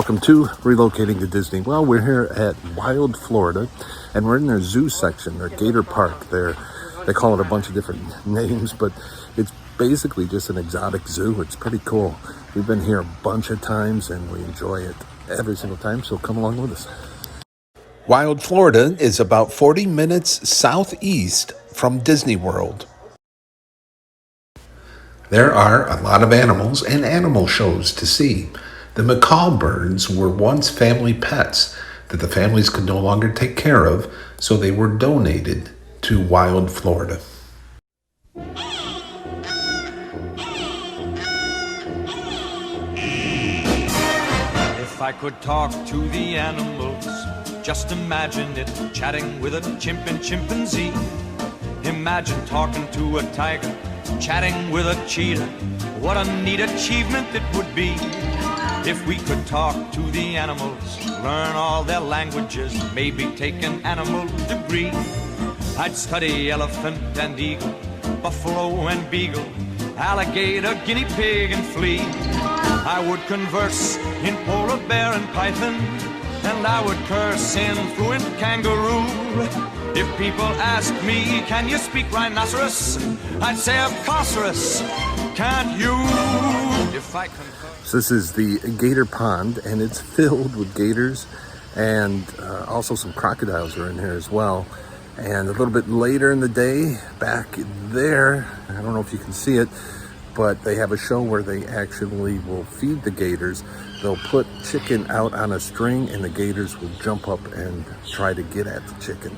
Welcome to Relocating to Disney. Well, we're here at Wild, Florida, and we're in their zoo section, their Gator Park. They call it a bunch of different names, but it's basically just an exotic zoo. It's pretty cool. We've been here a bunch of times, and we enjoy it every single time, so come along with us. Wild, Florida is about 40 minutes southeast from Disney World. There are a lot of animals and animal shows to see. The macaw birds were once family pets that the families could no longer take care of, so they were donated to Wild, Florida. If I could talk to the animals, just imagine it, chatting with a chimp and chimpanzee. Imagine talking to a tiger, chatting with a cheetah. What a neat achievement it would be if we could talk to the animals, learn all their languages, maybe take an animal degree. I'd study elephant and eagle, buffalo and beagle, alligator, guinea pig and flea. I would converse in polar bear and python, and I would curse in fluent kangaroo. If people ask me, can you speak rhinoceros? I'd say, of course, can't you? If I converse. So this is the Gator Pond, and it's filled with gators, and also some crocodiles are in here as well. And a little bit later in the day, back there, I don't know if you can see it, but they have a show where they actually will feed the gators. They'll put chicken out on a string, and the gators will jump up and try to get at the chicken.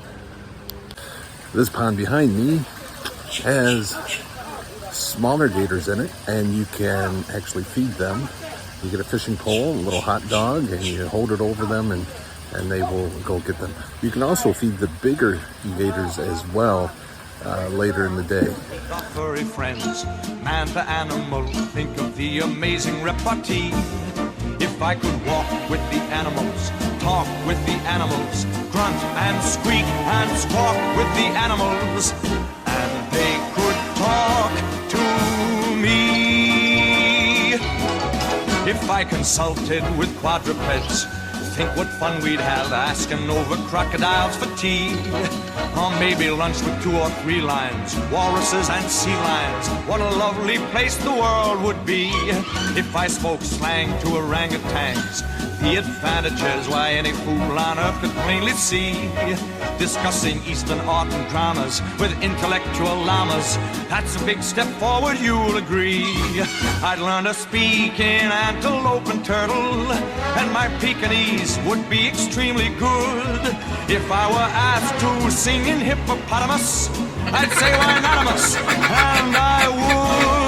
This pond behind me has smaller gators in it, and you can actually feed them. You get a fishing pole, a little hot dog, and you hold it over them, and they will go get them. You can also feed the bigger gators as well later in the day. Furry friends, man to animal, think of the amazing repartee. If I could walk with the animals, talk with the animals, grunt and squeak and squawk with the animals, and they could talk to me. If I consulted with quadrupeds, think what fun we'd have asking over crocodiles for tea. Or maybe lunch with 2 or 3 lions, walruses and sea lions. What a lovely place the world would be if I spoke slang to orangutans. The advantages, why, any fool on earth could plainly see. Discussing Eastern art and dramas with intellectual llamas, that's a big step forward, you'll agree. I'd learn to speak in antelope and turtle, and my Pekingese would be extremely good. If I were asked to sing in hippopotamus, I'd say why anonymous, and I would.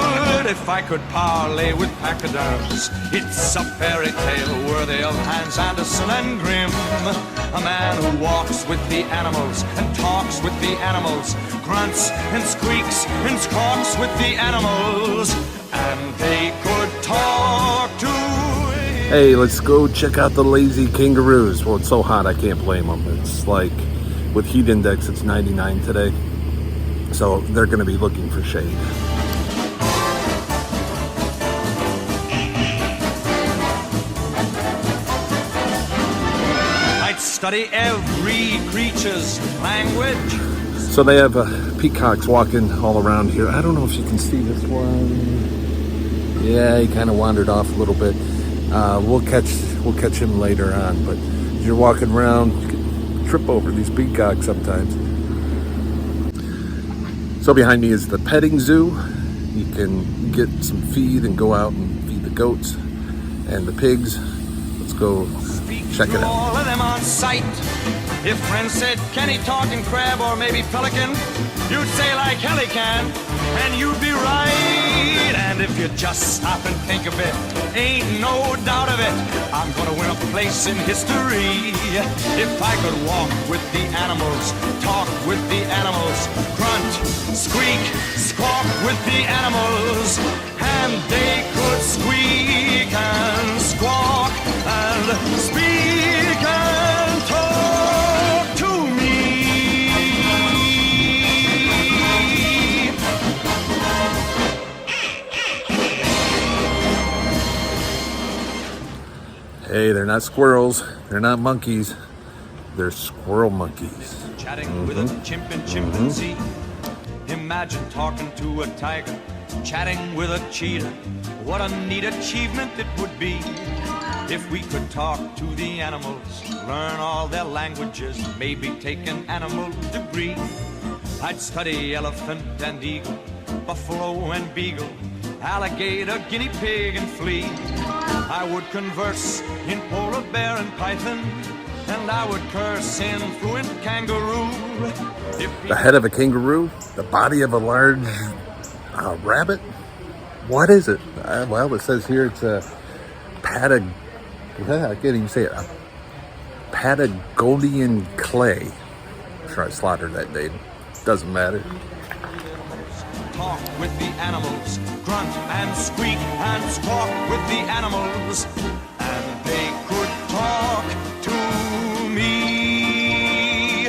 If I could parlay with pachyderms, it's a fairy tale worthy of Hans Andersen and Grimm. A man who walks with the animals and talks with the animals, grunts and squeaks and squawks with the animals, and they could talk to him. Hey, let's go check out the lazy kangaroos. Well, it's so hot I can't blame them. It's like, with heat index, it's 99 today. So they're going to be looking for shade. I'd study every creature's language. So they have peacocks walking all around here. I don't know if you can see this one. Yeah, he kind of wandered off a little bit. We'll catch him later on. But as you're walking around, you can trip over these peacocks sometimes. So behind me is the petting zoo. You can get some feed and go out and feed the goats and the pigs. Let's go check it out. All of them on sight. If friends said, can he talk in crab or maybe pelican? You'd say like hell he can, and you'd be right. And if you just stop and think of it, ain't no doubt of it, I'm gonna win a place in history. If I could walk with the animals, talk with the animals, grunt, squeak, squawk with the animals, and they could squeak and squawk and speak and talk to me. Hey, they're not squirrels. They're not monkeys. They're squirrel monkeys. Chatting with a chimpanzee. Imagine talking to a tiger, chatting with a cheetah. What a neat achievement it would be if we could talk to the animals, learn all their languages, maybe take an animal degree. I'd study elephant and eagle, buffalo and beagle, alligator, guinea pig, and flea. I would converse in polar bear and python, and I would curse in fluent kangaroo. The head of a kangaroo, the body of a large rabbit. What is it? Well, it says here it's a I can't even say it. A Patagonian clay. I'm sure I slaughtered that day. Doesn't matter. Talk with the animals, grunt and squeak and squawk with the animals, and they could talk to me.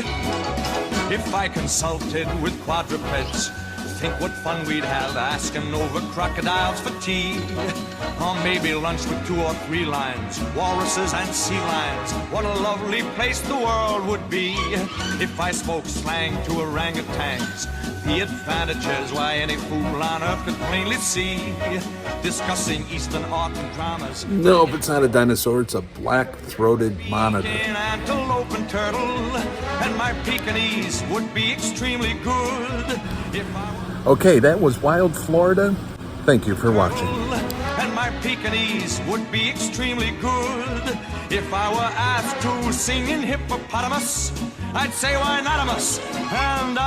If I consulted with quadrupeds, think what fun we'd have asking over crocodiles for tea. Or maybe lunch with 2 or 3 lions, walruses and sea lions. What a lovely place the world would be if I spoke slang to orangutans. The advantages why any fool on earth could plainly see. Discussing Eastern art and dramas. No, if it's not a dinosaur, it's a black-throated monitor. Antelope and turtle, and my Pekingese would be extremely good if I were. Okay, that was Wild Florida. Thank you for watching. And my Pekingese would be extremely good if I were asked to sing in hippopotamus. I'd say why not, and